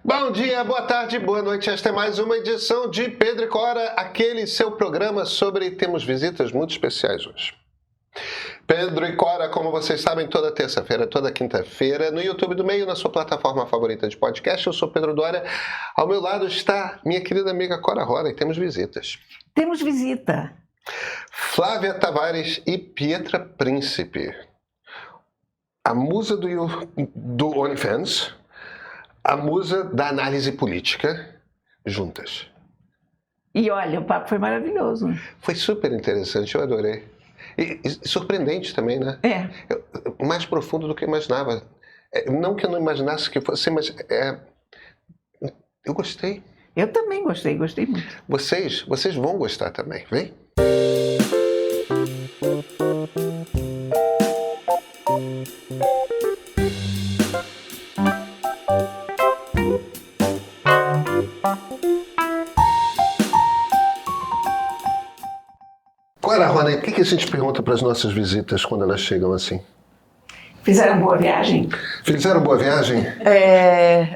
Bom dia, boa tarde, boa noite. Esta é mais uma edição de Pedro e Cora, aquele seu programa sobre... Temos visitas muito especiais hoje. Pedro e Cora, como vocês sabem, toda terça-feira, toda quinta-feira, no YouTube do Meio, na sua plataforma favorita de podcast. Eu sou Pedro Dória. Ao meu lado está minha querida amiga Cora Rola e temos visitas. Temos visita. Flávia Tavares e Pietra Príncipe. A musa do OnlyFans, a musa da análise política, juntas. E olha, o papo foi maravilhoso. Foi super interessante, eu adorei. E surpreendente também, né? Mais profundo do que eu imaginava. Não que eu não imaginasse que fosse, mas eu gostei. Eu também gostei muito. Vocês vão gostar também, vem? Cora, Rony, o que a gente pergunta para as nossas visitas quando elas chegam assim? Fizeram boa viagem? Fizeram boa viagem?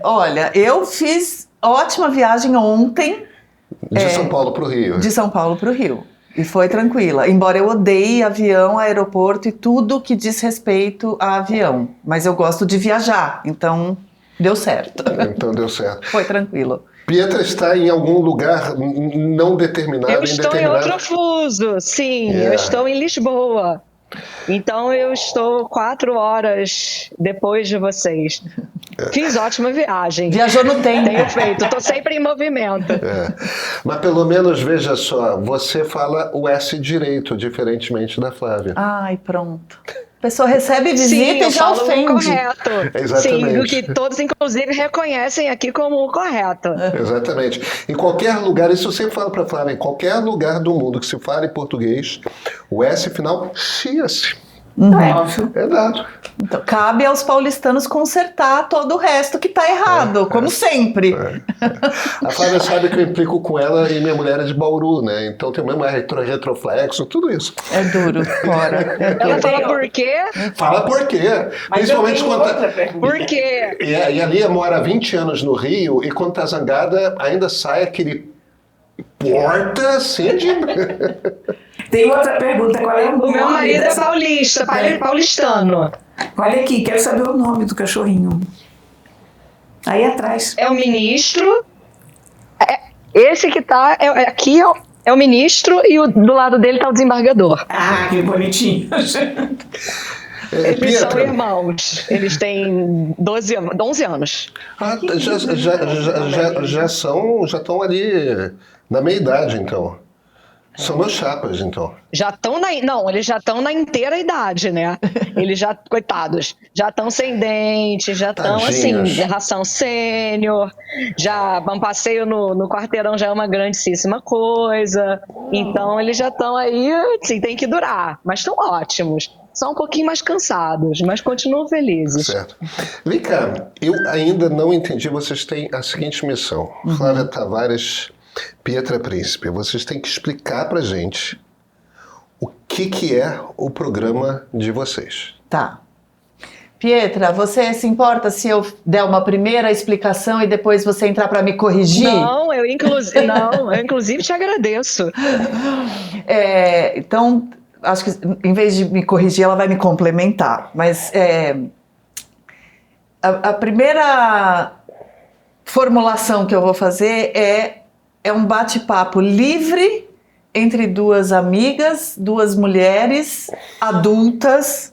Olha, eu fiz ótima viagem ontem. De São Paulo para o Rio. De São Paulo para o Rio. E foi tranquila. Embora eu odeie avião, aeroporto e tudo que diz respeito a avião. Mas eu gosto de viajar, então deu certo. Então deu certo. Foi tranquilo. Pietra está em algum lugar não determinado, Eu estou em outro fuso, sim. Eu estou em Lisboa. Então eu estou 4 horas depois de vocês. Fiz ótima viagem. Viajou no tempo. Tenho feito, estou sempre em movimento. Mas pelo menos, veja só, você fala o S direito, diferentemente da Flávia. Ai, pronto. A pessoa recebe visita Sim, e já ofende. Correto. Exatamente. Sim, o que todos, inclusive, reconhecem aqui como o correto. Exatamente. Em qualquer lugar, isso eu sempre falo para a Flávia, em qualquer lugar do mundo que se fale português, o S final chia-se. É dado. Então, cabe aos paulistanos consertar todo o resto que está errado, como sempre. A Flávia sabe que eu implico com ela e minha mulher é de Bauru, né? Então tem o mesmo retroflexo, tudo isso. É duro, Cora. Ela fala por quê? Fala por quê? Mas principalmente quando Por quê? E a Lia mora há 20 anos no Rio e quando tá zangada ainda sai aquele porta assim de... Tem outra pergunta, qual é o nome? O meu marido é paulista, paulistano. Olha aqui, quero saber o nome do cachorrinho. Aí atrás. É o ministro. Esse que tá aqui é o ministro e do lado dele tá o desembargador. Ah, que bonitinho. Eles são irmãos. Eles têm 11 anos. Ah, já estão ali na meia idade, então. São meus chapas, então. Eles já estão na inteira idade, né? Eles já, coitados, já estão sem dente, já estão assim, de ração sênior, já um passeio no quarteirão já é uma grandíssima coisa. Então eles já estão aí, assim, tem que durar, mas estão ótimos. São um pouquinho mais cansados, mas continuam felizes. Certo. Vem cá, eu ainda não entendi, vocês têm a seguinte missão. Flávia Tavares, Pietra Príncipe, vocês têm que explicar pra gente o que é o programa de vocês. Tá. Pietra, você se importa se eu der uma primeira explicação e depois você entrar para me corrigir? Não, eu inclusive te agradeço. Então, acho que em vez de me corrigir, ela vai me complementar. Mas a primeira formulação que eu vou fazer é um bate-papo livre entre duas amigas, duas mulheres adultas,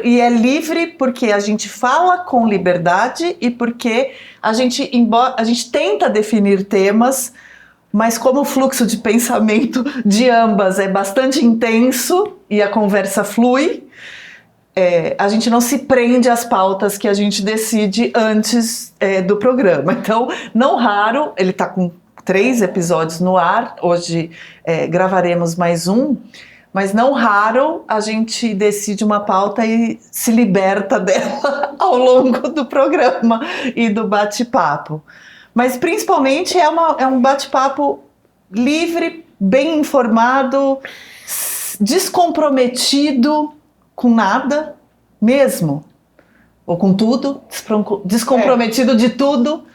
e é livre porque a gente fala com liberdade e porque a gente tenta definir temas, mas como o fluxo de pensamento de ambas é bastante intenso e a conversa flui, a gente não se prende às pautas que a gente decide antes do programa. Então, não raro, ele está com 3 episódios no ar, hoje gravaremos mais um, mas não raro a gente decide uma pauta e se liberta dela ao longo do programa e do bate-papo. Mas principalmente é um bate-papo livre, bem informado, descomprometido com nada mesmo. ou com tudo, descomprometido de tudo,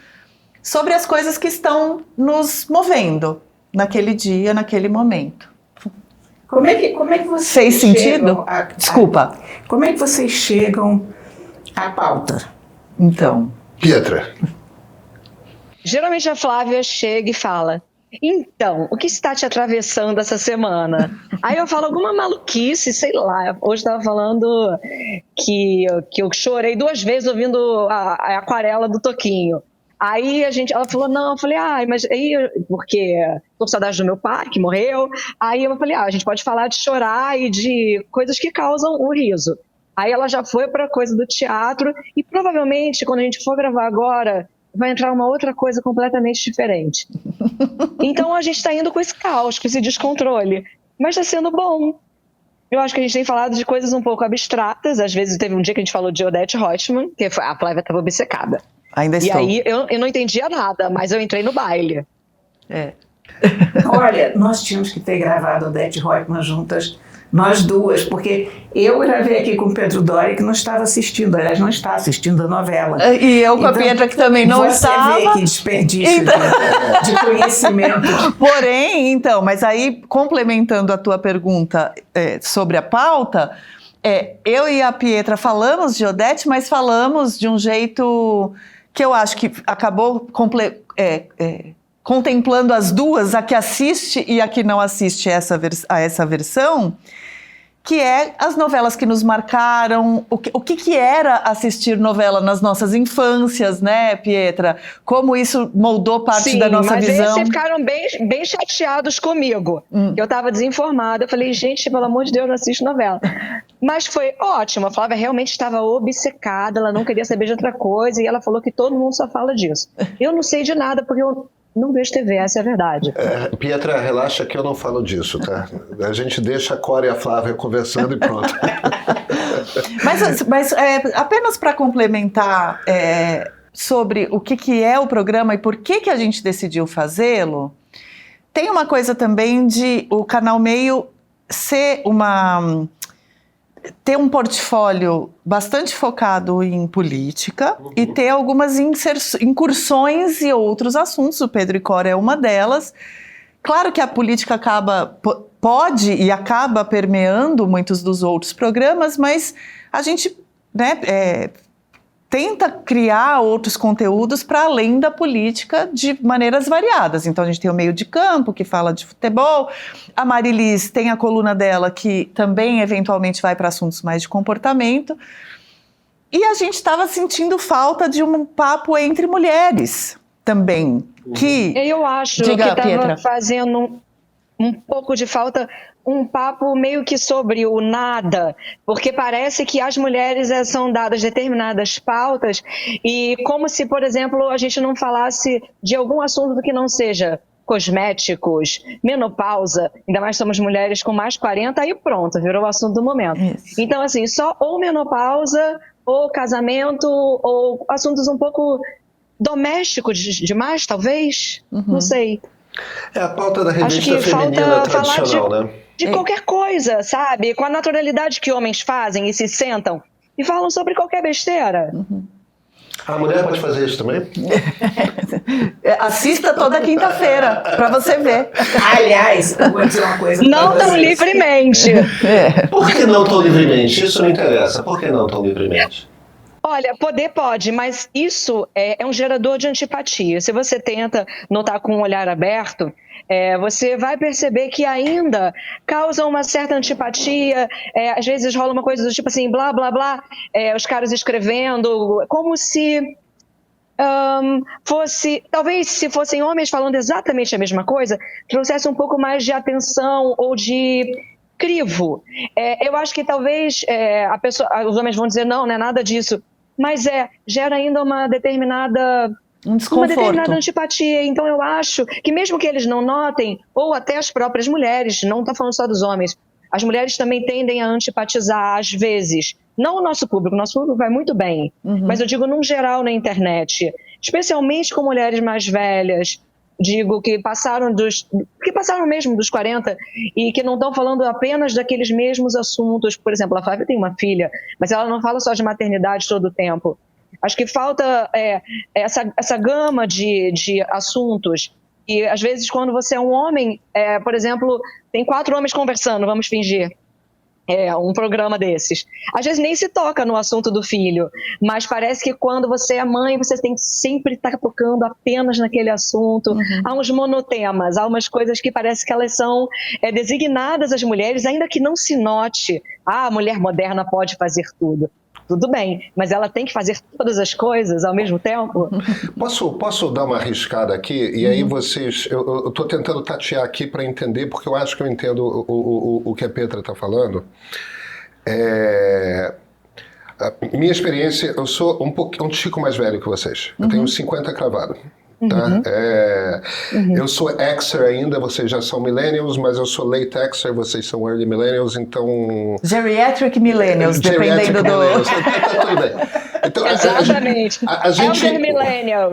sobre as coisas que estão nos movendo naquele dia, naquele momento. Como é que vocês Fez sentido? Desculpa. Como é que vocês chegam à pauta? Então, Pietra. Geralmente a Flávia chega e fala: então, o que está te atravessando essa semana? Aí eu falo alguma maluquice, sei lá. Hoje estava falando que eu chorei 2 vezes ouvindo a aquarela do Toquinho. Aí ela falou, não, eu falei, mas aí, porque tô com saudade do meu pai, que morreu. Aí eu falei, a gente pode falar de chorar e de coisas que causam o riso. Aí ela já foi pra coisa do teatro e provavelmente, quando a gente for gravar agora, vai entrar uma outra coisa completamente diferente. Então a gente tá indo com esse caos, com esse descontrole. Mas tá sendo bom. Eu acho que a gente tem falado de coisas um pouco abstratas. Às vezes teve um dia que a gente falou de Odete Roitman, que a Flávia estava obcecada. ainda estou. E aí eu não entendia nada, mas eu entrei no baile. Olha, nós tínhamos que ter gravado Odete Roitman juntas, nós duas, porque eu gravei aqui com o Pedro Doria, que não estava assistindo, aliás, não está assistindo a novela. E eu com a Pietra, que também não estava. Você vê que desperdício de conhecimento. Porém, então, mas aí, complementando a tua pergunta sobre a pauta, eu e a Pietra falamos de Odete, mas falamos de um jeito que eu acho que acabou contemplando as duas, a que assiste e a que não assiste a essa versão, que é as novelas que nos marcaram, o que era assistir novela nas nossas infâncias, né, Pietra? Como isso moldou parte da nossa visão. Mas eles ficaram bem chateados comigo. Eu estava desinformada, eu falei, gente, pelo amor de Deus, não assisto novela. Mas foi ótimo, a Flávia realmente estava obcecada, ela não queria saber de outra coisa, e ela falou que todo mundo só fala disso. Eu não sei de nada, porque eu não vejo TV, essa é a verdade. Pietra, relaxa que eu não falo disso, tá? A gente deixa a Cora e a Flávia conversando e pronto. Mas apenas para complementar sobre o que é o programa e por que a gente decidiu fazê-lo, tem uma coisa também de o Canal Meio ter um portfólio bastante focado em política e ter algumas incursões e outros assuntos. O Pedro e Cora é uma delas. Claro que a política pode e acaba permeando muitos dos outros programas, mas a gente tenta criar outros conteúdos para além da política de maneiras variadas. Então a gente tem o Meio de Campo, que fala de futebol, a Marilis tem a coluna dela, que também eventualmente vai para assuntos mais de comportamento, e a gente estava sentindo falta de um papo entre mulheres também. Eu acho que estava fazendo um pouco de falta, um papo meio que sobre o nada, porque parece que as mulheres são dadas determinadas pautas e como se, por exemplo, a gente não falasse de algum assunto que não seja cosméticos, menopausa, ainda mais somos mulheres com mais 40, aí pronto, virou o assunto do momento. Isso. Então, assim, só ou menopausa, ou casamento, ou assuntos um pouco domésticos demais, talvez, não sei. É a pauta da revista feminina tradicional, né? De qualquer coisa, sabe? Com a naturalidade que homens fazem e se sentam e falam sobre qualquer besteira. A mulher pode fazer isso também? Assista toda quinta-feira, para você ver. Aliás, eu vou dizer uma coisa. Não tão livremente. Por que não tão livremente? Isso não interessa. Por que não tão livremente? Olha, poder pode, mas isso é um gerador de antipatia. Se você tenta notar com um olhar aberto, você vai perceber que ainda causa uma certa antipatia. Às vezes rola uma coisa do tipo assim, blá, blá, blá, os caras escrevendo, como se fosse, talvez se fossem homens falando exatamente a mesma coisa, trouxesse um pouco mais de atenção ou de crivo. Eu acho que talvez os homens vão dizer, não é nada disso, mas gera ainda uma determinada antipatia. Então eu acho que mesmo que eles não notem, ou até as próprias mulheres, não estou falando só dos homens, as mulheres também tendem a antipatizar às vezes. Não o nosso público vai muito bem, mas eu digo num geral na internet, especialmente com mulheres mais velhas, digo, que passaram mesmo dos 40 e que não estão falando apenas daqueles mesmos assuntos. Por exemplo, a Flávia tem uma filha, mas ela não fala só de maternidade todo o tempo. Acho que falta essa gama de assuntos. E às vezes quando você é um homem, por exemplo, tem 4 homens conversando, vamos fingir. Um programa desses. Às vezes nem se toca no assunto do filho, mas parece que quando você é mãe, você tem que sempre estar tocando apenas naquele assunto. Há uns monotemas, há umas coisas que parece que elas são designadas às mulheres, ainda que não se note. A mulher moderna pode fazer tudo. Tudo bem, mas ela tem que fazer todas as coisas ao mesmo tempo? Posso dar uma arriscada aqui? E aí vocês... Eu estou tentando tatear aqui para entender, porque eu acho que eu entendo o que a Petra está falando. Minha experiência, eu sou um tico mais velho que vocês. Eu tenho 50 cravado. Tá? Eu sou Xer ainda, vocês já são millennials, mas eu sou late Xer, vocês são early millennials, então... Geriatric millennials, dependendo do... Millennials, tá tudo bem. Então, exatamente. A gente... Elder millennial.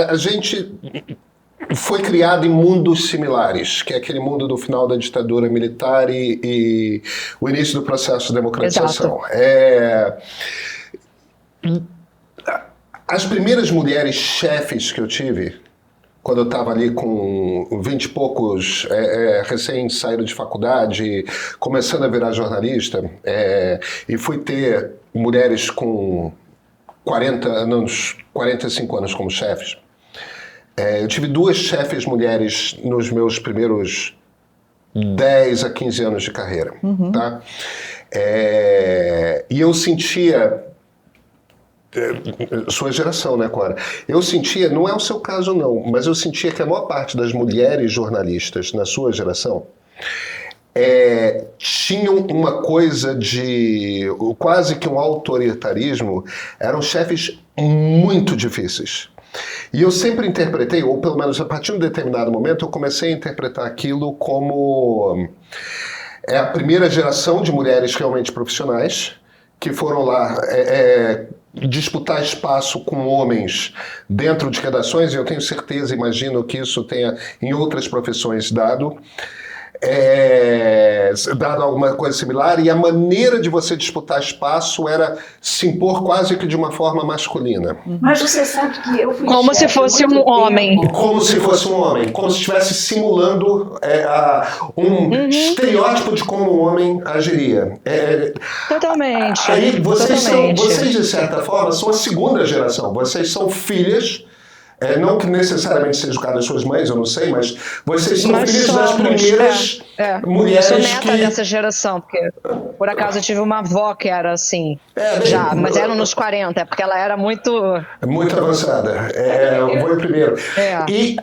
A gente foi criado em mundos similares, que é aquele mundo do final da ditadura militar e o início do processo de democratização. As primeiras mulheres chefes que eu tive, quando eu estava ali com 20 e poucos, recém saído de faculdade, começando a virar jornalista, e fui ter mulheres com 45 anos como chefes. Eu tive 2 chefes mulheres nos meus primeiros 10 a 15 anos de carreira. Tá? E eu sentia... Sua geração, né, Cora? Eu sentia, não é o seu caso não, mas eu sentia que a maior parte das mulheres jornalistas na sua geração tinham uma coisa de quase que um autoritarismo, eram chefes muito difíceis. E eu sempre interpretei, ou pelo menos a partir de um determinado momento, eu comecei a interpretar aquilo como a primeira geração de mulheres realmente profissionais que foram lá disputar espaço com homens dentro de redações, e eu tenho certeza, imagino que isso tenha em outras profissões dado alguma coisa similar, e a maneira de você disputar espaço era se impor quase que de uma forma masculina. Mas você sabe que eu fui como se fosse um homem. Como se fosse um homem, como se estivesse simulando estereótipo de como um homem agiria. Totalmente. Aí vocês, de certa forma, são a segunda geração, vocês são filhas. Não que necessariamente seja o caso das suas mães, eu não sei, mas vocês são filhos das primeiras mulheres eu sou neta dessa geração, porque por acaso eu tive uma avó que era assim, mas era nos 40, porque ela era muito avançada. Eu vou primeiro. E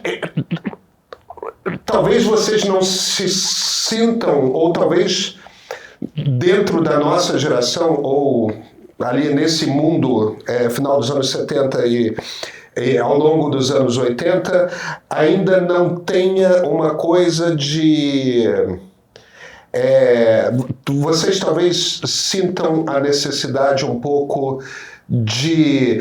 talvez vocês não se sintam, ou talvez dentro da nossa geração, ou ali nesse mundo, final dos anos 70 e ao longo dos anos 80, ainda não tenha uma coisa de... vocês talvez sintam a necessidade um pouco de...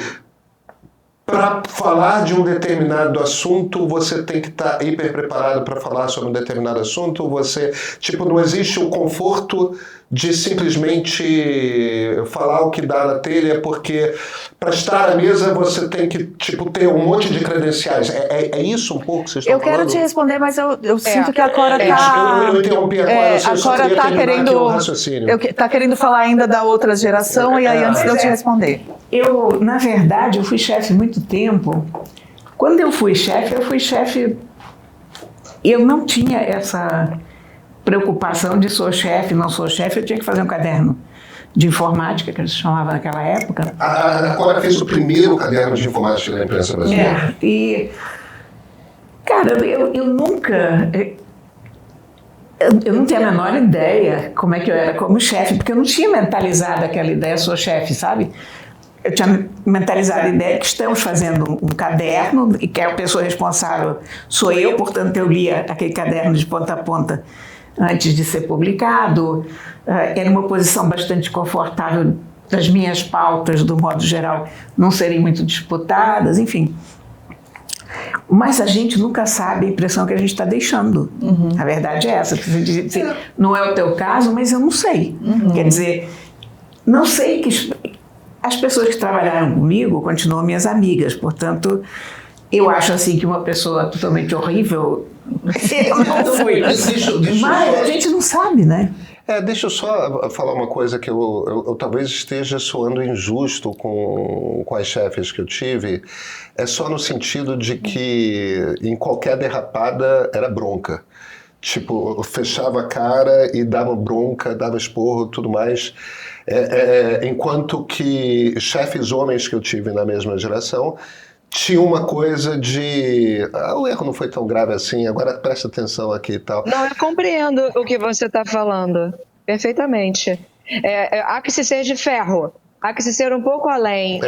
Para falar de um determinado assunto, você tem que estar hiper preparado para falar sobre um determinado assunto. Você, não existe o conforto de simplesmente falar o que dá na telha, porque para estar à mesa você tem que ter um monte de credenciais. É isso um pouco que vocês estão falando? Eu quero te responder, mas eu sinto que a Cora está... Eu interrompi a Cora, eu só queria terminar aqui o raciocínio. Está querendo falar ainda da outra geração, e aí antes de eu te responder. Na verdade, eu fui chefe muito tempo. Quando eu fui chefe, eu não tinha essa preocupação de sou chefe, não sou chefe. Eu tinha que fazer um caderno de informática, que eles chamavam naquela época. A Cora fez o primeiro caderno de informática da imprensa brasileira. E, cara, eu nunca... Eu não tenho a menor ideia como é que eu era como chefe, porque eu não tinha mentalizado aquela ideia, sou chefe, sabe? Eu tinha mentalizado a ideia que estamos fazendo um caderno e que a pessoa responsável sou eu, portanto eu lia aquele caderno de ponta a ponta antes de ser publicado. Era uma posição bastante confortável das minhas pautas, do modo geral, não serem muito disputadas, enfim. mas a gente nunca sabe a impressão que a gente está deixando. A verdade é essa. Não é o teu caso, mas eu não sei. Quer dizer, não sei que... As pessoas que trabalharam comigo continuam minhas amigas, portanto, eu acho assim que uma pessoa totalmente horrível... eu não fui. Mas a gente não sabe, né? Deixa eu só falar uma coisa que eu talvez esteja soando injusto com as chefes que eu tive. É só no sentido de que em qualquer derrapada era bronca. Tipo, eu fechava a cara e dava bronca, dava esporro, tudo mais. Enquanto que chefes homens que eu tive na mesma geração tinha uma coisa de... o erro não foi tão grave assim, agora presta atenção aqui e tal. Não, eu compreendo o que você está falando, perfeitamente. Há que se ser de ferro, há que se ser um pouco além.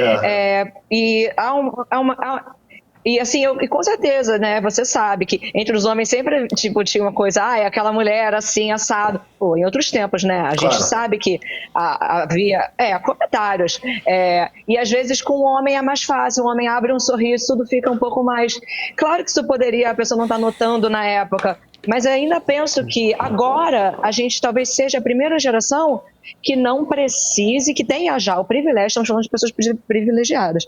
E assim, e com certeza, né, você sabe que entre os homens sempre, tipo, tinha uma coisa, é aquela mulher assim, assado. Pô, em outros tempos, né, a gente sabe que havia, comentários. E às vezes com o homem é mais fácil, o homem abre um sorriso, tudo fica um pouco mais... Claro que isso poderia, a pessoa não tá notando na época, mas eu ainda penso que agora a gente talvez seja a primeira geração que não precise, que tenha já o privilégio, estamos falando de pessoas privilegiadas,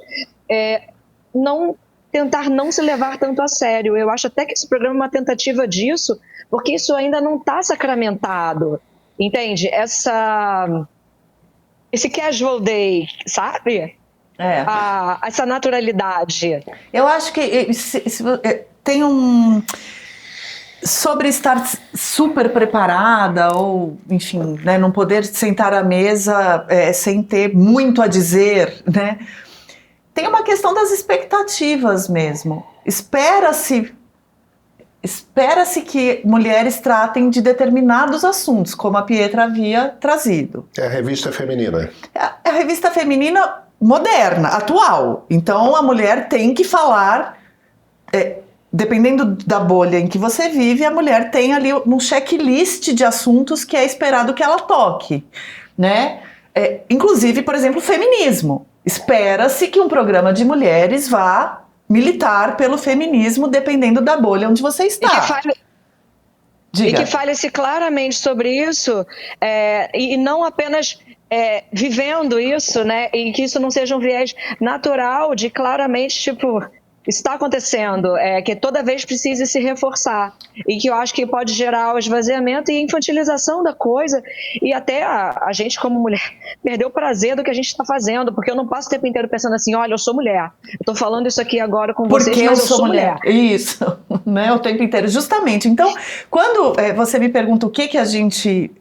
tentar não se levar tanto a sério. Eu acho até que esse programa é uma tentativa disso, porque isso ainda não está sacramentado, entende? Esse casual day, sabe? Essa naturalidade. Eu acho que tem sobre estar super preparada ou, enfim, né, não poder sentar à mesa sem ter muito a dizer, né? Tem uma questão das expectativas mesmo. Espera-se que mulheres tratem de determinados assuntos, como a Pietra havia trazido. É a revista feminina. É a revista feminina moderna, atual. Então a mulher tem que falar, dependendo da bolha em que você vive, a mulher tem ali um checklist de assuntos que é esperado que ela toque, né? Inclusive, por exemplo, feminismo. Espera-se que um programa de mulheres vá militar pelo feminismo, dependendo da bolha onde você está. E que fale-se claramente sobre isso, e não apenas vivendo isso, né? E que isso não seja um viés natural de claramente, tipo... está acontecendo, que toda vez precisa se reforçar, e que eu acho que pode gerar o esvaziamento e a infantilização da coisa, e até a gente como mulher perdeu o prazer do que a gente está fazendo, porque eu não passo o tempo inteiro pensando assim, olha, eu sou mulher, eu estou falando isso aqui agora com vocês, mas eu sou mulher. Isso, né, o tempo inteiro, justamente. Então, quando você me pergunta o que a gente...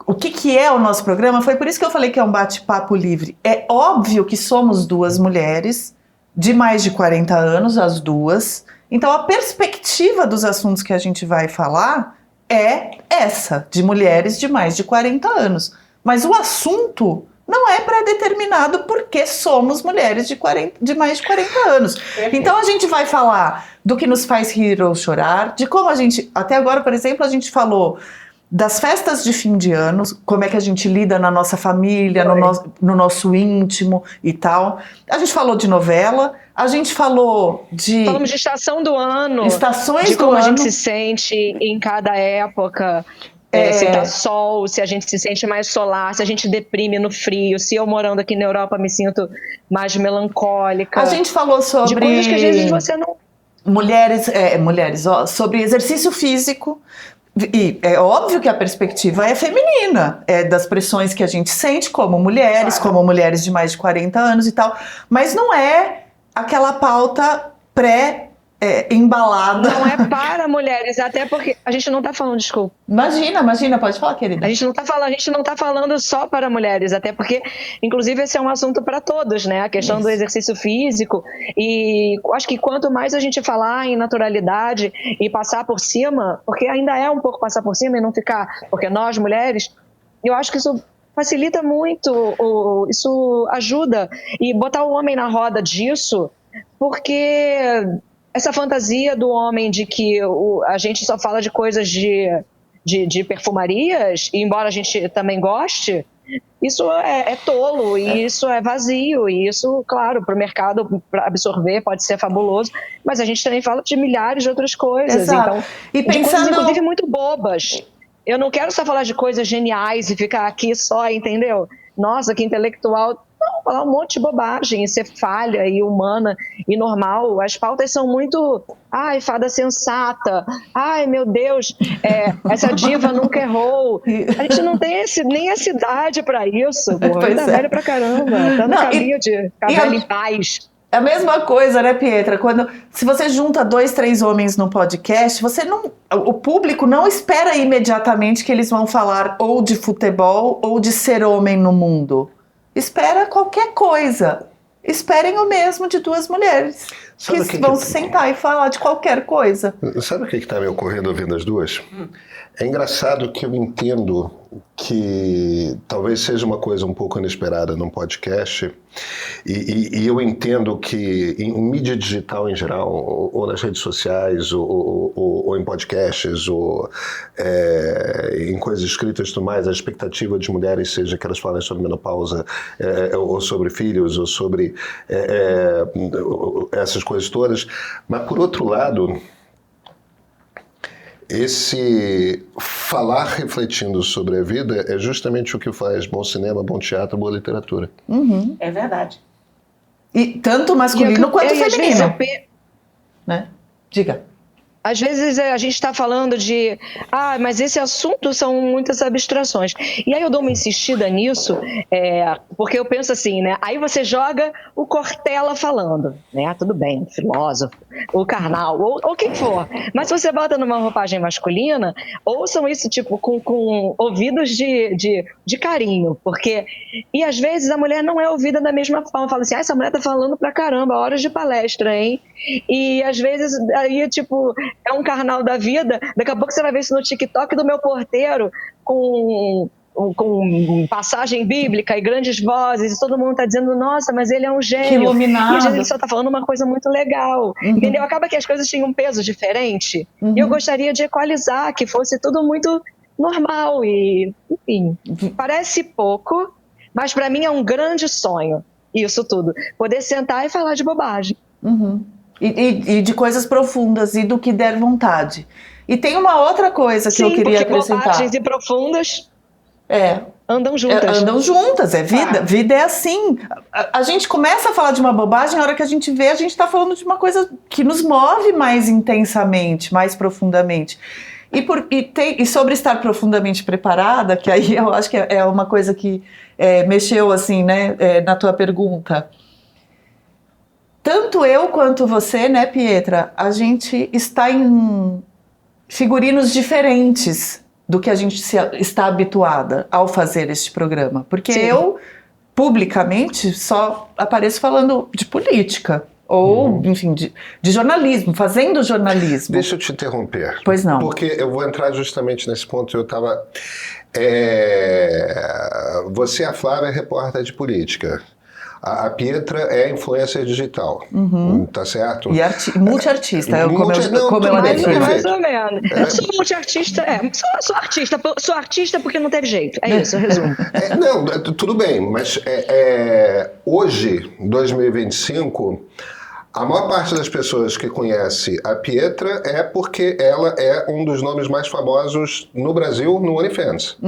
o que é o nosso programa, foi por isso que eu falei que é um bate-papo livre. É óbvio que somos duas mulheres, de mais de 40 anos, as duas. Então, a perspectiva dos assuntos que a gente vai falar é essa, de mulheres de mais de 40 anos. Mas o assunto não é pré-determinado porque somos mulheres de mais de 40 anos. Então, a gente vai falar do que nos faz rir ou chorar, de como a gente... Até agora, por exemplo, a gente falou das festas de fim de ano, como é que a gente lida na nossa família, no nosso íntimo e tal. A gente falou de novela, a gente falou de... Falamos de estação do ano. Estações de do como ano. a gente se sente em cada época. Se tá sol, se a gente se sente mais solar, se a gente deprime no frio, se eu morando aqui na Europa me sinto mais melancólica. A gente falou sobre... de coisas que às vezes você não... Mulheres, sobre exercício físico. E é óbvio que a perspectiva é feminina, das pressões que a gente sente como mulheres de mais de 40 anos e tal, mas não é aquela pauta embalada. Não é para mulheres, até porque a gente não está falando, desculpa. Imagina, pode falar, querida. A gente não tá falando só para mulheres, até porque, inclusive, esse é um assunto para todos, né? A questão do exercício físico. E acho que quanto mais a gente falar em naturalidade e passar por cima, porque ainda é um pouco passar por cima e não ficar, porque nós, mulheres, eu acho que isso facilita muito, isso ajuda. E botar o homem na roda disso, porque essa fantasia do homem de que a gente só fala de coisas de perfumarias, e embora a gente também goste, Isso é tolo, e isso é vazio, e isso, claro, para o mercado pra absorver pode ser fabuloso, mas a gente também fala de milhares de outras coisas. Exato. Então, E de coisas, pensando... inclusive, muito bobas. Eu não quero só falar de coisas geniais e ficar aqui só, entendeu? Nossa, que intelectual. Não, falar um monte de bobagem e ser falha e humana e normal. As pautas são muito... Ai, fada sensata. Ai, meu Deus, essa diva nunca errou. A gente não tem nem essa idade para isso. Porra, ainda velha pra caramba. Tá no caminho de ficar velha em paz. É a mesma coisa, né, Pietra? Se você junta 2, 3 homens no podcast, o público não espera imediatamente que eles vão falar ou de futebol ou de ser homem no mundo. Espera qualquer coisa. Esperem o mesmo de 2 mulheres. Que vão se sentar e falar de qualquer coisa. Sabe o que está me ocorrendo ouvindo as duas? É engraçado que eu entendo que talvez seja uma coisa um pouco inesperada num podcast, e eu entendo que em mídia digital em geral, ou nas redes sociais, ou em podcasts, ou em coisas escritas e tudo mais, a expectativa de mulheres seja que elas falem sobre menopausa, ou sobre filhos, ou sobre essas coisas todas. Mas, por outro lado, esse falar refletindo sobre a vida é justamente o que faz bom cinema, bom teatro, boa literatura. Uhum. É verdade. E tanto masculino quanto feminino. Né? Diga. Às vezes a gente está falando de, mas esse assunto são muitas abstrações. E aí eu dou uma insistida nisso, porque eu penso assim, né? Aí você joga o Cortella falando, né? Tudo bem, filósofo, o Karnal, ou quem for. Mas se você bota numa roupagem masculina, ouçam isso tipo com ouvidos de carinho, porque... E às vezes a mulher não é ouvida da mesma forma. Fala assim, essa mulher tá falando pra caramba, horas de palestra, hein? E às vezes aí tipo... É um Karnal da vida, daqui a pouco você vai ver isso no TikTok do meu porteiro, com passagem bíblica e grandes vozes, e todo mundo está dizendo, nossa, mas ele é um gênio. Que iluminado. E às vezes ele só está falando uma coisa muito legal, entendeu? Acaba que as coisas tinham um peso diferente, e eu gostaria de equalizar, que fosse tudo muito normal, e enfim, parece pouco, mas para mim é um grande sonho, isso tudo, poder sentar e falar de bobagem. E de coisas profundas e do que der vontade. E tem uma outra coisa que eu queria acrescentar. Bobagens e profundas andam juntas. Andam juntas, é vida. Vida é assim. A gente começa a falar de uma bobagem, a hora que a gente vê, a gente está falando de uma coisa que nos move mais intensamente, mais profundamente. E sobre estar profundamente preparada, que aí eu acho que é uma coisa que mexeu assim, né, na tua pergunta. Tanto eu quanto você, né, Pietra, a gente está em figurinos diferentes do que a gente está habituada ao fazer este programa. Porque eu, publicamente, só apareço falando de política. Ou, enfim, de jornalismo, fazendo jornalismo. Deixa eu te interromper. Pois não. Porque eu vou entrar justamente nesse ponto. Eu estava... Você, a Flávia, é repórter de política. A Pietra é influencer digital, tá certo? E multiartista, como ela define. Mais ou menos. Eu sou multiartista, sou artista porque não teve jeito. É isso, eu resumo. Não, tudo bem, mas hoje, 2025... A maior parte das pessoas que conhece a Pietra é porque ela é um dos nomes mais famosos no Brasil no OnlyFans.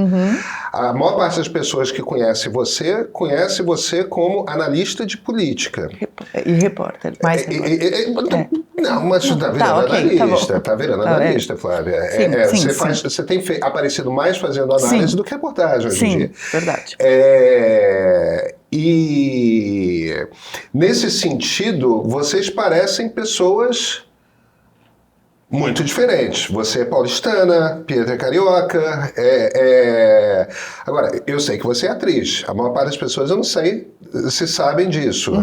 A maior parte das pessoas que conhece você como analista de política. E repórter, mais repórter. Não, mas tá virando analista, tá virando analista, Flávia. Você tem aparecido mais fazendo análise do que reportagem hoje em dia. Verdade. E nesse sentido, vocês parecem pessoas muito diferentes. Você é paulistana, Pietra é carioca. Agora, eu sei que você é atriz. A maior parte das pessoas eu não sei se sabem disso.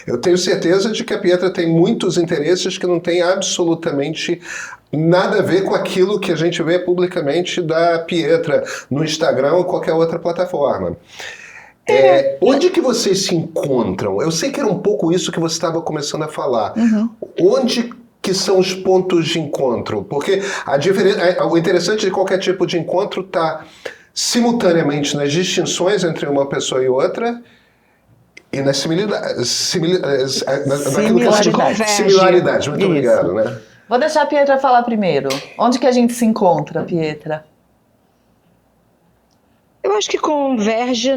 Eu tenho certeza de que a Pietra tem muitos interesses que não têm absolutamente nada a ver com aquilo que a gente vê publicamente da Pietra no Instagram ou qualquer outra plataforma. Onde que vocês se encontram? Eu sei que era um pouco isso que você estava começando a falar. Onde que são os pontos de encontro? Porque o interessante de qualquer tipo de encontro está simultaneamente nas distinções entre uma pessoa e outra e nas similaridades. Muito obrigado, né? Vou deixar a Pietra falar primeiro. Onde que a gente se encontra, Pietra? Eu acho que converge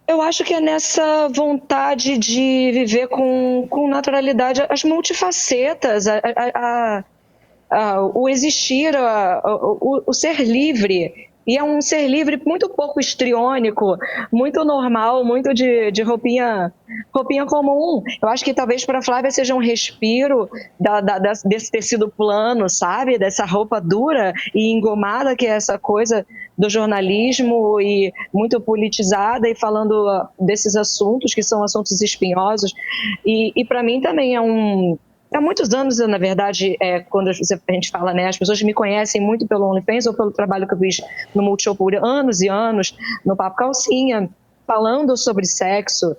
eu acho que é nessa vontade de viver com naturalidade as multifacetas, o existir, o ser livre. E é um ser livre muito pouco histriônico, muito normal, muito de roupinha comum. Eu acho que talvez para a Flávia seja um respiro desse tecido plano, sabe? Dessa roupa dura e engomada, que é essa coisa do jornalismo e muito politizada e falando desses assuntos que são assuntos espinhosos. E para mim também há muitos anos, na verdade, quando a gente fala, né, as pessoas me conhecem muito pelo OnlyFans ou pelo trabalho que eu fiz no Multishow por anos e anos, no Papo Calcinha, falando sobre sexo,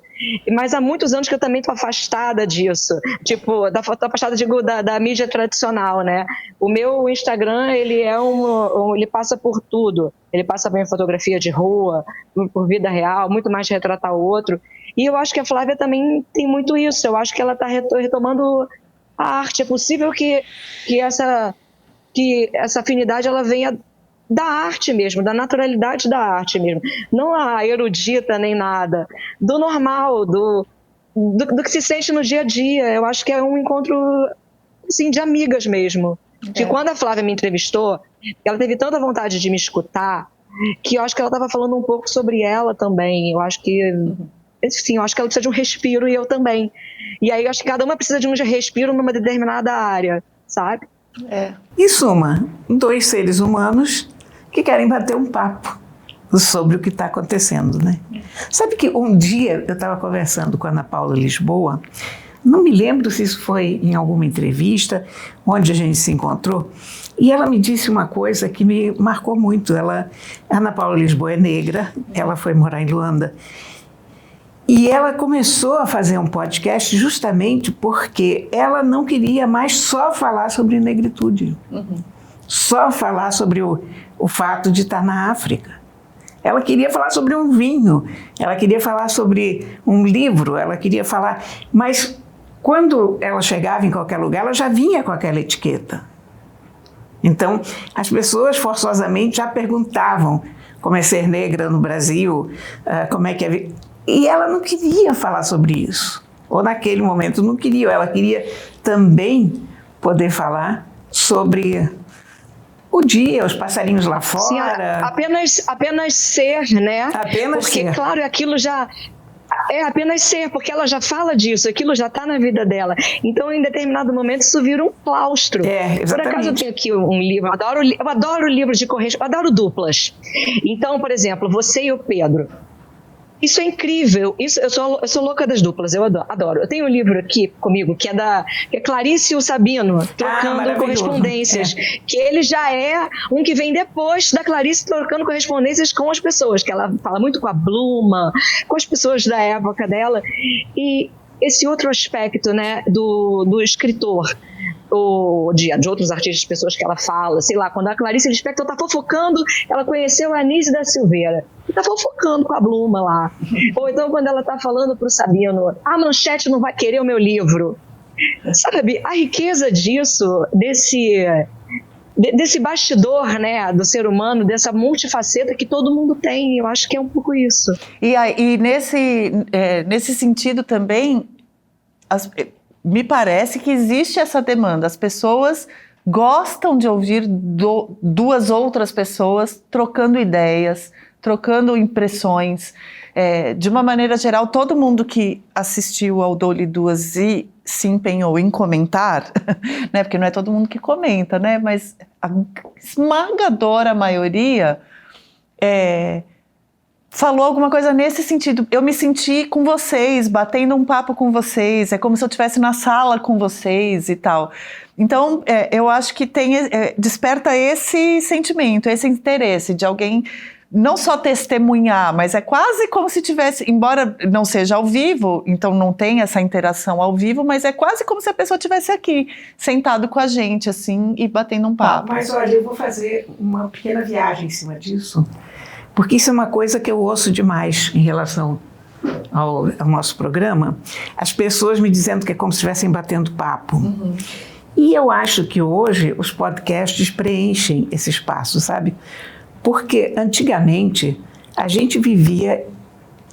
mas há muitos anos que eu também estou afastada disso, tipo, estou afastada, digo, da mídia tradicional, né? O meu Instagram, ele passa por tudo, ele passa por fotografia de rua, por vida real, muito mais de retratar o outro, e eu acho que a Flávia também tem muito isso, eu acho que ela está retomando a arte. É possível que essa afinidade ela venha da arte mesmo, da naturalidade da arte mesmo, não a erudita nem nada, do normal, do que se sente no dia a dia. Eu acho que é um encontro assim, de amigas mesmo. Que quando a Flávia me entrevistou, ela teve tanta vontade de me escutar que eu acho que ela estava falando um pouco sobre ela também. Eu acho que eu acho que ela precisa de um respiro e eu também. E aí eu acho que cada uma precisa de um respiro numa determinada área, sabe? Em suma, 2 seres humanos que querem bater um papo sobre o que está acontecendo, né? Sabe que um dia eu estava conversando com a Ana Paula Lisboa, não me lembro se isso foi em alguma entrevista, onde a gente se encontrou, e ela me disse uma coisa que me marcou muito. A Ana Paula Lisboa é negra, ela foi morar em Luanda, e ela começou a fazer um podcast justamente porque ela não queria mais só falar sobre negritude. Só falar sobre o fato de estar na África. Ela queria falar sobre um vinho, ela queria falar sobre um livro, ela queria falar... Mas quando ela chegava em qualquer lugar, ela já vinha com aquela etiqueta. Então, as pessoas forçosamente já perguntavam como é ser negra no Brasil, como é que é... E ela não queria falar sobre isso. Ou naquele momento não queria. Ela queria também poder falar sobre o dia, os passarinhos lá fora. Sim, apenas ser, né? Apenas porque, ser. Claro, aquilo já... É apenas ser, porque ela já fala disso, aquilo já está na vida dela. Então, em determinado momento, isso vira um claustro. Exatamente. Por acaso, eu tenho aqui um livro, eu adoro livros de correspondência, eu adoro duplas. Então, por exemplo, você e o Pedro. Isso é incrível, eu sou louca das duplas, eu adoro. Eu tenho um livro aqui comigo que é Clarice e o Sabino, trocando correspondências, que ele já é um que vem depois da Clarice trocando correspondências com as pessoas, que ela fala muito com a Bluma, com as pessoas da época dela, e esse outro aspecto, né, do escritor, ou de outros artistas, pessoas que ela fala, sei lá, quando a Clarice Lispector está fofocando, ela conheceu a Anísia da Silveira, e está fofocando com a Bluma lá. Ou então quando ela está falando para o Sabino, a Manchete não vai querer o meu livro. Sabe, a riqueza disso, desse bastidor, né, do ser humano, dessa multifaceta que todo mundo tem, eu acho que é um pouco isso. E nesse sentido também, me parece que existe essa demanda. As pessoas gostam de ouvir duas outras pessoas trocando ideias, trocando impressões. De uma maneira geral, todo mundo que assistiu ao Dou-lhe Duas e se empenhou em comentar, né, porque não é todo mundo que comenta, né, mas a esmagadora maioria falou alguma coisa nesse sentido. Eu me senti com vocês, batendo um papo com vocês, é como se eu estivesse na sala com vocês e tal. Então, eu acho que desperta esse sentimento, esse interesse de alguém não só testemunhar, mas é quase como se tivesse, embora não seja ao vivo, então não tem essa interação ao vivo, mas é quase como se a pessoa estivesse aqui, sentado com a gente, assim, e batendo um papo. Mas olha, eu vou fazer uma pequena viagem em cima disso, porque isso é uma coisa que eu ouço demais em relação ao nosso programa, as pessoas me dizendo que é como se estivessem batendo papo. E eu acho que hoje os podcasts preenchem esse espaço, sabe? Porque antigamente a gente vivia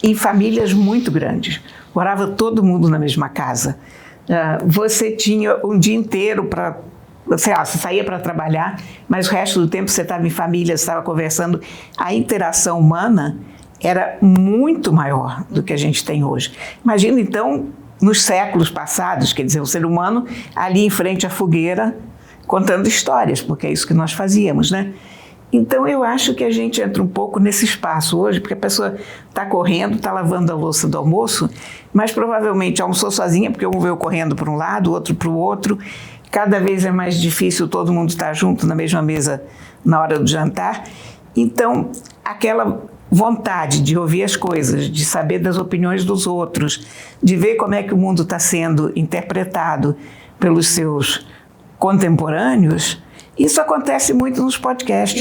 em famílias muito grandes, morava todo mundo na mesma casa. Você tinha um dia inteiro para, sei lá, você saía para trabalhar, mas o resto do tempo você estava em família, você estava conversando. A interação humana era muito maior do que a gente tem hoje. Imagina então nos séculos passados, quer dizer, o ser humano ali em frente à fogueira contando histórias, porque é isso que nós fazíamos, né? Então, eu acho que a gente entra um pouco nesse espaço hoje, porque a pessoa está correndo, está lavando a louça do almoço, mas provavelmente almoçou sozinha, porque um veio correndo para um lado, o outro para o outro. Cada vez é mais difícil todo mundo estar junto na mesma mesa na hora do jantar. Então, aquela vontade de ouvir as coisas, de saber das opiniões dos outros, de ver como é que o mundo está sendo interpretado pelos seus contemporâneos, isso acontece muito nos podcasts.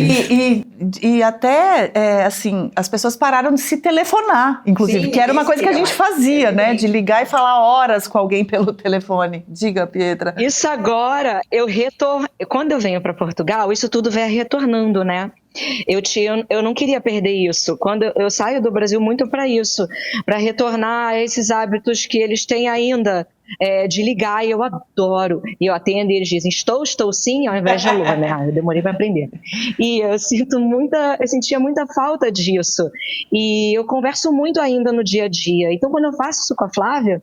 E até, assim, as pessoas pararam de se telefonar, inclusive, Sim, que era uma coisa que a gente fazia, né? De ligar e falar horas com alguém pelo telefone. Diga, Pietra. Isso agora, quando eu venho para Portugal, isso tudo vai retornando, né? Eu não queria perder isso. Quando eu saio do Brasil muito para isso, para retornar a esses hábitos que eles têm ainda, de ligar, e eu adoro. E eu atendo e eles dizem, estou sim, ao invés de alô, né? Eu demorei para aprender. E eu sentia muita falta disso. E eu converso muito ainda no dia a dia. Então, quando eu faço isso com a Flávia,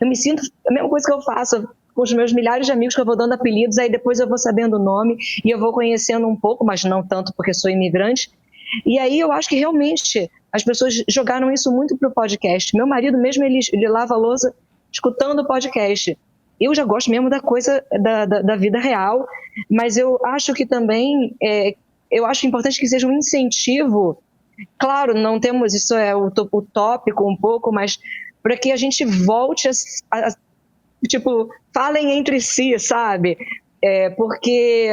eu me sinto a mesma coisa que eu faço com os meus milhares de amigos, que eu vou dando apelidos, aí depois eu vou sabendo o nome e eu vou conhecendo um pouco, mas não tanto porque sou imigrante. E aí eu acho que realmente as pessoas jogaram isso muito pro podcast. Meu marido mesmo, ele lava a louça escutando o podcast. Eu já gosto mesmo da coisa da vida real, mas eu acho que também, eu acho importante que seja um incentivo. Claro, não temos, isso é utópico um pouco, mas para que a gente volte tipo, falem entre si, sabe? Porque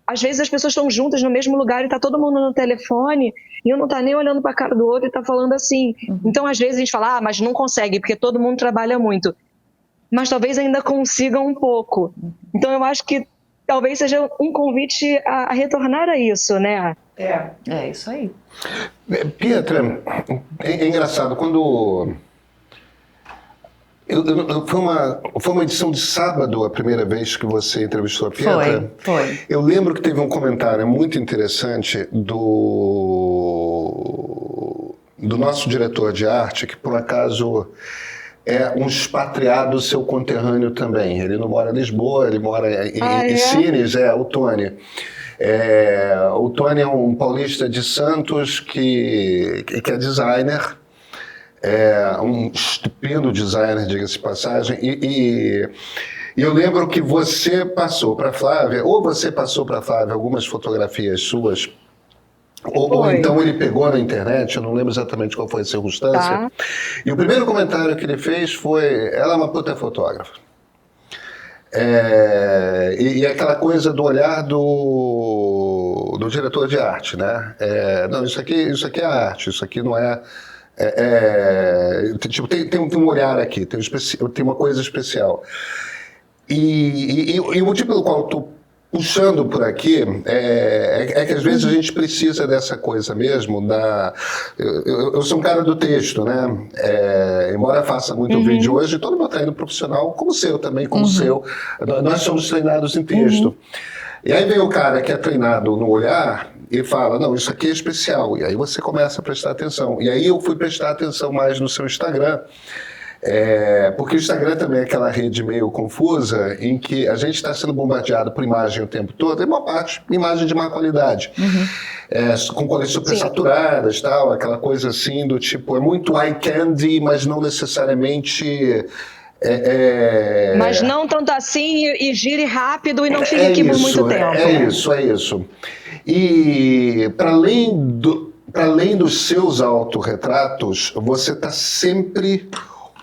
às vezes as pessoas estão juntas no mesmo lugar e tá todo mundo no telefone e um não tá nem olhando para a cara do outro e tá falando assim. Então, às vezes a gente fala, mas não consegue, porque todo mundo trabalha muito. Mas talvez ainda consiga um pouco. Então, eu acho que talvez seja um convite a retornar a isso, né? É isso aí. Pietra, é engraçado, quando... Foi uma edição de sábado a primeira vez que você entrevistou a Pietra? Foi. Eu lembro que teve um comentário muito interessante do nosso diretor de arte, que por acaso é um expatriado seu conterrâneo também. Ele não mora em Lisboa, ele mora em Sines, o Tony. O Tony é um paulista de Santos que é designer. Um estupendo designer, diga-se de passagem, e eu lembro que você passou para a Flávia, ou você passou para a Flávia algumas fotografias suas, ou então ele pegou na internet, eu não lembro exatamente qual foi a circunstância, e o primeiro comentário que ele fez foi, ela é uma puta fotógrafa. E aquela coisa do olhar do diretor de arte, né? Não, isso aqui é arte, isso aqui não é... tipo, tem um olhar aqui, tem uma coisa especial. E o motivo pelo qual eu estou puxando por aqui é que às vezes a gente precisa dessa coisa mesmo. Eu sou um cara do texto, né? Embora faça muito vídeo hoje, todo meu treino profissional, como o seu também, como o seu, nós somos treinados em texto. E aí vem o cara que é treinado no olhar e fala, não, isso aqui é especial. E aí você começa a prestar atenção. E aí eu fui prestar atenção mais no seu Instagram, porque o Instagram também é aquela rede meio confusa em que a gente está sendo bombardeado por imagem o tempo todo, e uma parte, imagem de má qualidade. Com cores super saturadas, tal, aquela coisa assim do tipo, é muito eye candy, mas não necessariamente... Mas não tanto assim, e gire rápido e não fique aqui por muito tempo. É isso. E para além dos seus autorretratos, você está sempre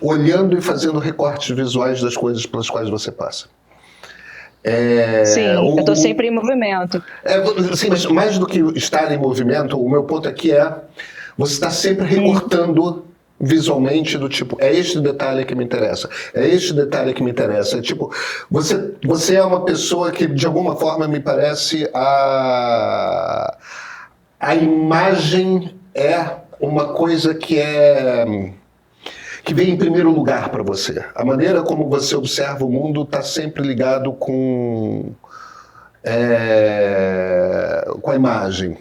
olhando e fazendo recortes visuais das coisas pelas quais você passa. Sim, eu estou sempre em movimento. Sim, mas mais do que estar em movimento, o meu ponto aqui você está sempre recortando visualmente do tipo, é este detalhe que me interessa, é este detalhe que me interessa. Tipo, você é uma pessoa que de alguma forma me parece a imagem é uma coisa que vem em primeiro lugar para você. A maneira como você observa o mundo está sempre ligado com a imagem.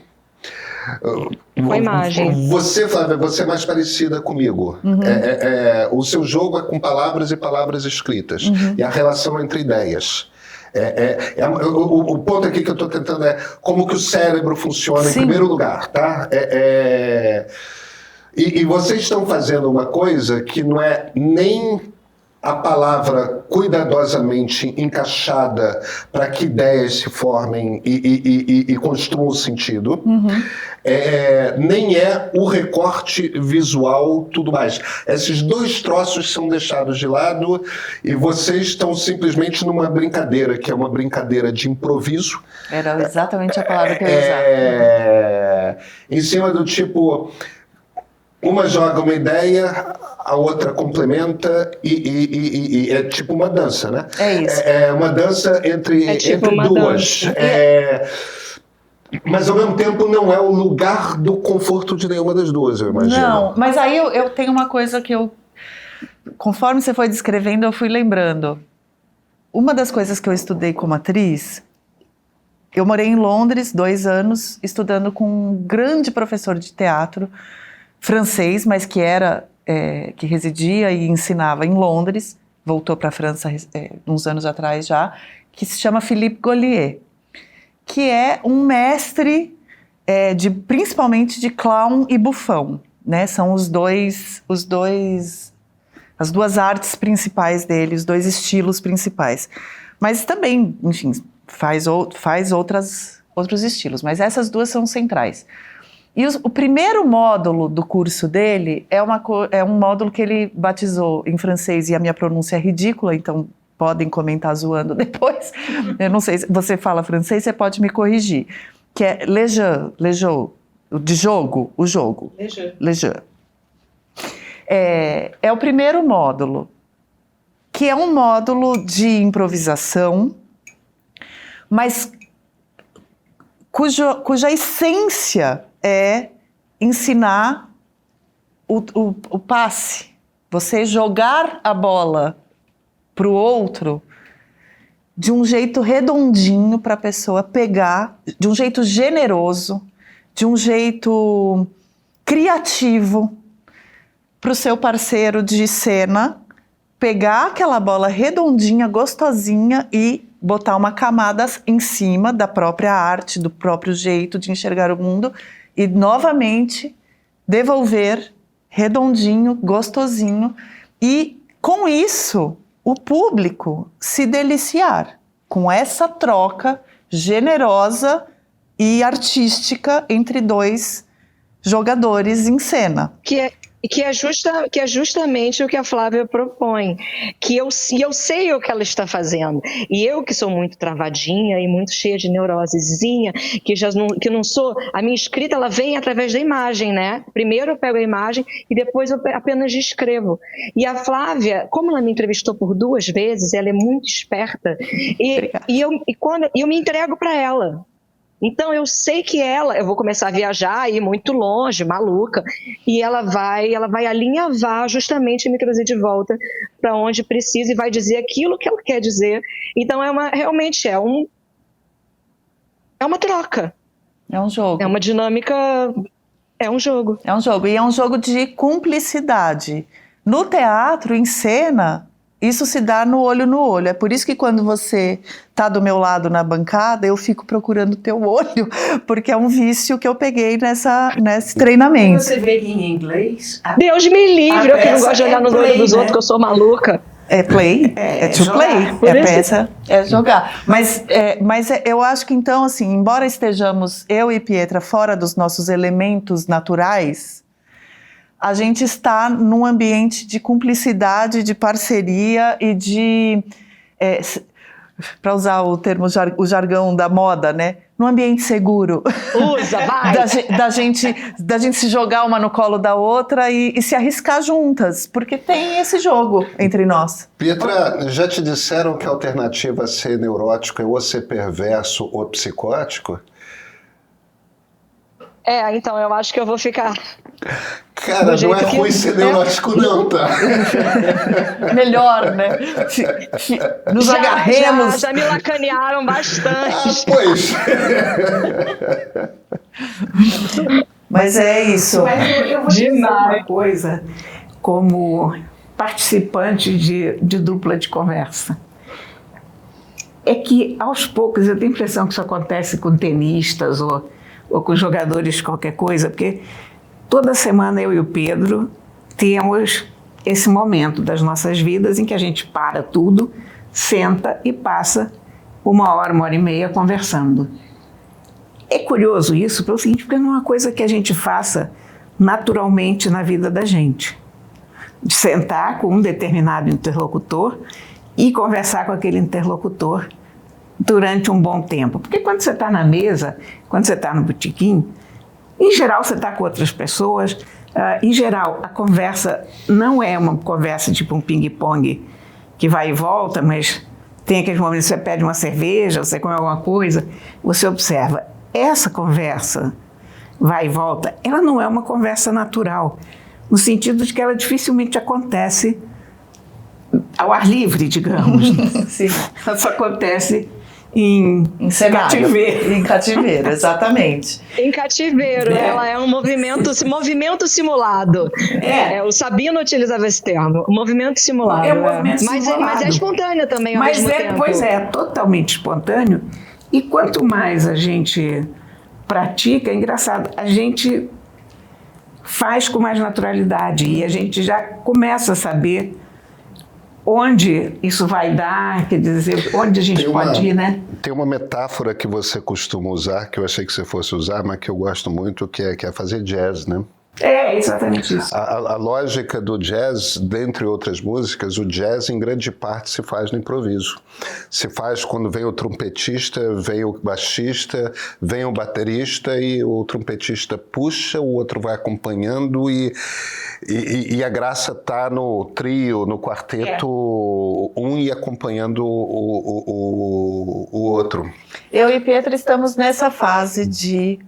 Com a imagem. Você, Flávia, você é mais parecida comigo. O seu jogo é com palavras e palavras escritas. E a relação entre ideias. O ponto aqui que eu estou tentando é como que o cérebro funciona em primeiro lugar, tá? E vocês estão fazendo uma coisa que não é nem a palavra cuidadosamente encaixada para que ideias se formem e construam sentido, nem é o recorte visual, tudo mais. Esses dois troços são deixados de lado e vocês estão simplesmente numa brincadeira, que é uma brincadeira de improviso. Era exatamente a palavra que eu ia usar. Em cima do tipo, uma joga uma ideia, a outra complementa e é tipo uma dança, né? É isso. É uma dança entre duas. Mas ao mesmo tempo não é o lugar do conforto de nenhuma das duas, eu imagino. Não, mas aí eu tenho uma coisa que conforme você foi descrevendo, eu fui lembrando. Uma das coisas que eu estudei como atriz, eu morei em Londres 2 anos, estudando com um grande professor de teatro francês, mas que residia e ensinava em Londres, voltou para a França uns anos atrás já, que se chama Philippe Gaulier, que é um mestre principalmente de clown e bufão, né? São as duas artes principais dele, os 2 estilos principais. Mas também, enfim, faz outros estilos, mas essas duas são centrais. E o primeiro módulo do curso dele é um módulo que ele batizou em francês, e a minha pronúncia é ridícula, então podem comentar zoando depois. Eu não sei se você fala francês, você pode me corrigir. Que é le jeu, de jogo, o jogo. Le jeu. É o primeiro módulo, que é um módulo de improvisação, mas cuja essência é ensinar o passe, você jogar a bola para o outro de um jeito redondinho para a pessoa pegar, de um jeito generoso, de um jeito criativo, para o seu parceiro de cena pegar aquela bola redondinha, gostosinha e botar uma camada em cima da própria arte, do próprio jeito de enxergar o mundo e novamente devolver redondinho, gostosinho e com isso o público se deliciar com essa troca generosa e artística entre 2 jogadores em cena. Que é justamente o que a Flávia propõe, que eu sei o que ela está fazendo, e eu que sou muito travadinha e muito cheia de neurosezinha, que não sou, a minha escrita ela vem através da imagem, né? Primeiro eu pego a imagem e depois eu apenas descrevo. E a Flávia, como ela me entrevistou por 2 vezes, ela é muito esperta e eu me entrego para ela. Então eu sei que eu vou começar a viajar, ir muito longe, maluca, e ela vai alinhavar justamente e me trazer de volta para onde precisa e vai dizer aquilo que ela quer dizer. Então realmente é uma troca. É um jogo. É uma dinâmica, é um jogo. É um jogo, e é um jogo de cumplicidade. No teatro, em cena, isso se dá no olho. É por isso que quando você está do meu lado na bancada, eu fico procurando o teu olho, porque é um vício que eu peguei nesse treinamento. Você vê em inglês? Deus me livre, eu que não gosto de olhar nos olhos dos outros, que eu sou maluca. É play, é to jogar. play, Por é isso- peça, é jogar. Mas eu acho que então, assim, embora estejamos, eu e Pietra, fora dos nossos elementos naturais, a gente está num ambiente de cumplicidade, de parceria e de, para usar o termo, o jargão da moda, né? Num ambiente seguro. Usa, vai! Da gente se jogar uma no colo da outra e se arriscar juntas, porque tem esse jogo entre nós. Pietra, já te disseram que a alternativa a ser neurótico é ou ser perverso ou psicótico? Então eu acho que eu vou ficar. Cara, Do não jeito é que- ruim ser neurótico não, tá? Melhor, né? Nos agarremos. Já me lacanearam Ah, bastante. pois. Mas é isso. Mas eu vou dizer Demais. uma coisa, como participante de dupla de conversa. É que, aos poucos, eu tenho a impressão que isso acontece com tenistas ou com jogadores de qualquer coisa, porque toda semana eu e o Pedro temos esse momento das nossas vidas em que a gente para tudo, senta e passa 1 hora e meia conversando. É curioso isso pelo seguinte, porque não é uma coisa que a gente faça naturalmente na vida da gente. De sentar com um determinado interlocutor e conversar com aquele interlocutor durante um bom tempo. Porque quando você está na mesa, quando você está no botequim, em geral você está com outras pessoas, em geral a conversa não é uma conversa tipo um ping-pong que vai e volta, mas tem aqueles momentos que você pede uma cerveja, você come alguma coisa, você observa. Essa conversa vai e volta, ela não é uma conversa natural, no sentido de que ela dificilmente acontece ao ar livre, digamos. Sim. Ela só acontece em Cenário. cativeiro. Em cativeiro, exatamente. Em cativeiro, ela é um movimento simulado. O Sabino utilizava esse termo, movimento simulado. É um movimento simulado. Mas é espontâneo também ao Mas mesmo tempo. Pois é, totalmente espontâneo. E quanto mais a gente pratica, é engraçado, a gente faz com mais naturalidade e a gente já começa a saber onde isso vai dar, quer dizer, onde a gente pode ir, né? Tem uma metáfora que você costuma usar, que eu achei que você fosse usar, mas que eu gosto muito, que é fazer jazz, né? É exatamente isso. A lógica do jazz, dentre outras músicas, o jazz em grande parte se faz no improviso. Se faz quando vem o trompetista, vem o baixista, vem o baterista e o trompetista puxa, o outro vai acompanhando e a graça está no trio, no quarteto, um ia acompanhando o outro. Eu e Pietra estamos nessa fase de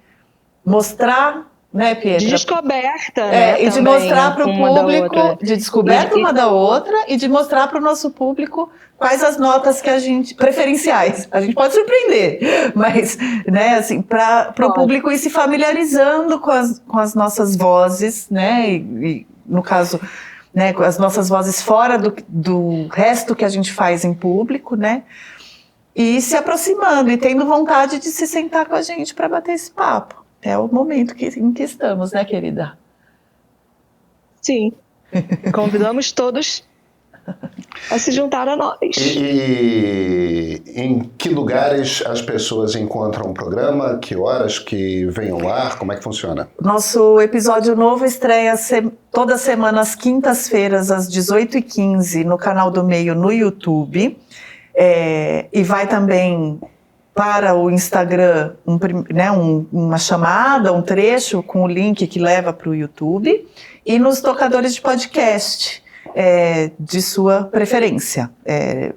mostrar, né, Pietra? De descoberta, né? E de também, mostrar para o uma da público, outra. de descoberta uma da outra e de mostrar para o nosso público quais as notas que a gente, preferenciais, a gente pode surpreender, mas, né, assim, para o público ir se familiarizando com as nossas vozes, né, e no caso, né, com as nossas vozes fora do resto que a gente faz em público, né, e se aproximando e tendo vontade de se sentar com a gente para bater esse papo. É o momento em que estamos, né, querida? Sim. Convidamos todos a se juntar a nós. E em que lugares as pessoas encontram o programa? Que horas que vem ao ar? Como é que funciona? Nosso episódio novo estreia toda semana às quintas-feiras, às 18h15, no canal do Meio no YouTube. E vai também para o Instagram uma chamada, um trecho com o link que leva para o YouTube. E nos tocadores de podcast de sua preferência. É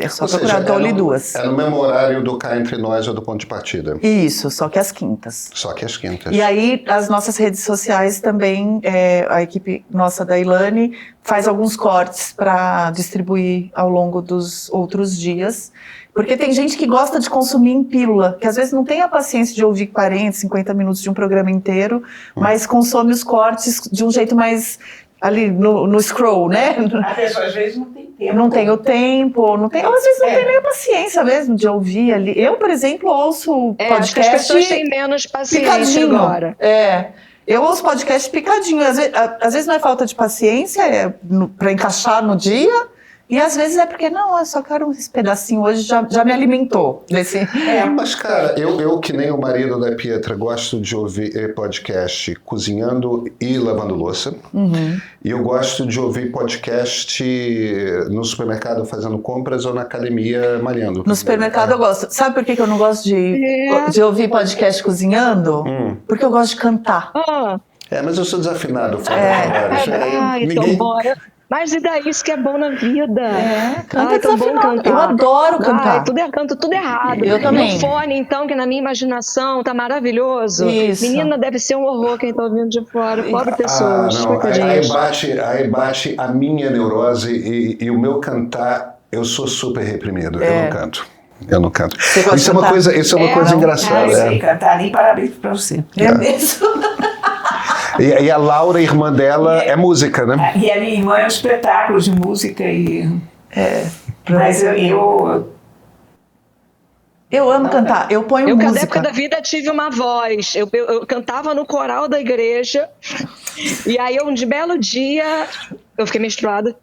só procurar Dolly Duas. É no mesmo horário do Cá Entre Nós ou do Ponto de Partida? Isso, só que às quintas. Só que às quintas. E aí, as nossas redes sociais também, a equipe nossa da Ilane faz alguns cortes para distribuir ao longo dos outros dias. Porque tem gente que gosta de consumir em pílula, que às vezes não tem a paciência de ouvir 40, 50 minutos de um programa inteiro, mas consome os cortes de um jeito mais ali no scroll, né? A pessoa às vezes não tem tempo. Não tem o tempo, não tem, às vezes não tem nem a paciência mesmo de ouvir ali. Eu, por exemplo, ouço Acho que podcast as pessoas têm menos paciência picadinho. agora. Eu ouço podcast picadinho. Às vezes não é falta de paciência, para encaixar no dia. E às vezes é porque, não, eu só quero esse pedacinho hoje, já me alimentou. Mas, cara, eu que nem o marido da Pietra, gosto de ouvir podcast cozinhando e lavando louça. E eu gosto de ouvir podcast no supermercado fazendo compras ou na academia malhando. No supermercado eu gosto. Sabe por que eu não gosto de ouvir podcast cozinhando? Porque eu gosto de cantar. Mas eu sou desafinado. Então bora. Mas e daí, isso que é bom na vida. Canta tão bom cantar. Eu adoro cantar. Canto tudo errado. Eu também. No fone, então, que na minha imaginação tá maravilhoso. Isso. Menina, deve ser um horror quem tá ouvindo de fora. Pobre pessoas. Não, aí bate a minha neurose e o meu cantar, eu sou super reprimido. Eu não canto. Isso é uma coisa engraçada. Eu sei cantar, nem parabéns pra você. É mesmo? E a Laura, irmã dela, é música, né? E a minha irmã é um espetáculo de música mas eu amo cantar, eu ponho música. Eu, cada época da vida, tive uma voz. Eu cantava no coral da igreja. E aí, um belo dia, eu fiquei menstruada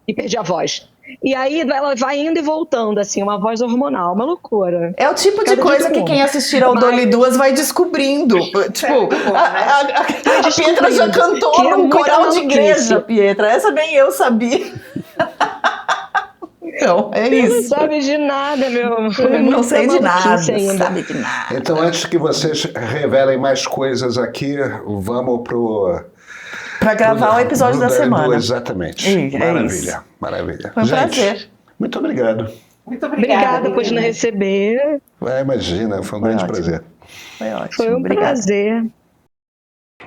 e perdi a voz. E aí, ela vai indo e voltando, assim, uma voz hormonal, uma loucura. É o tipo de coisa que quem assistir ao Dolly Duas vai descobrindo. Tipo, a Pietra já cantou num coral de igreja, Pietra. Essa nem eu sabia. Então, é isso. Não sabe de nada, meu amor. Não sei de nada, sabe de nada. Então, antes que vocês revelem mais coisas aqui, vamos para gravar o episódio da semana. Exatamente. Maravilha. Foi um prazer. Muito obrigado. Muito obrigada por nos receber. Imagina, foi um grande prazer. Foi ótimo. Foi um prazer.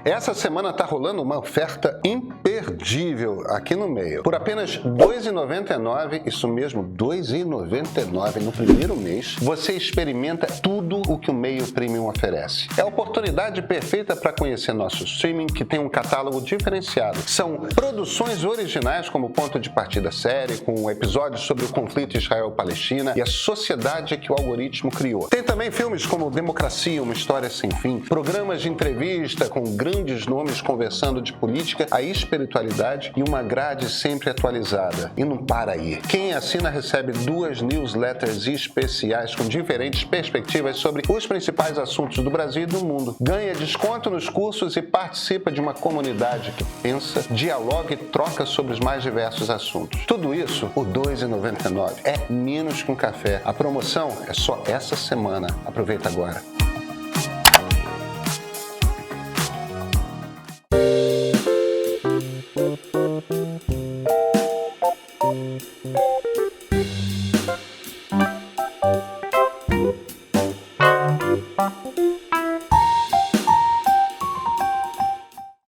Essa semana tá rolando uma oferta imperdível aqui no Meio. Por apenas R$ 2,99, isso mesmo, R$ 2,99 no primeiro mês, você experimenta tudo o que o Meio Premium oferece. É a oportunidade perfeita para conhecer nosso streaming, que tem um catálogo diferenciado. São produções originais como Ponto de Partida Série, com episódios sobre o conflito Israel-Palestina e a sociedade que o algoritmo criou. Tem também filmes como Democracia, Uma História Sem Fim, programas de entrevista com grandes nomes conversando de política a espiritualidade e uma grade sempre atualizada. E não para aí. Quem assina recebe 2 newsletters especiais com diferentes perspectivas sobre os principais assuntos do Brasil e do mundo. Ganha desconto nos cursos e participa de uma comunidade que pensa, dialoga e troca sobre os mais diversos assuntos. Tudo isso por R$ 2,99. É menos que um café. A promoção é só essa semana. Aproveita agora.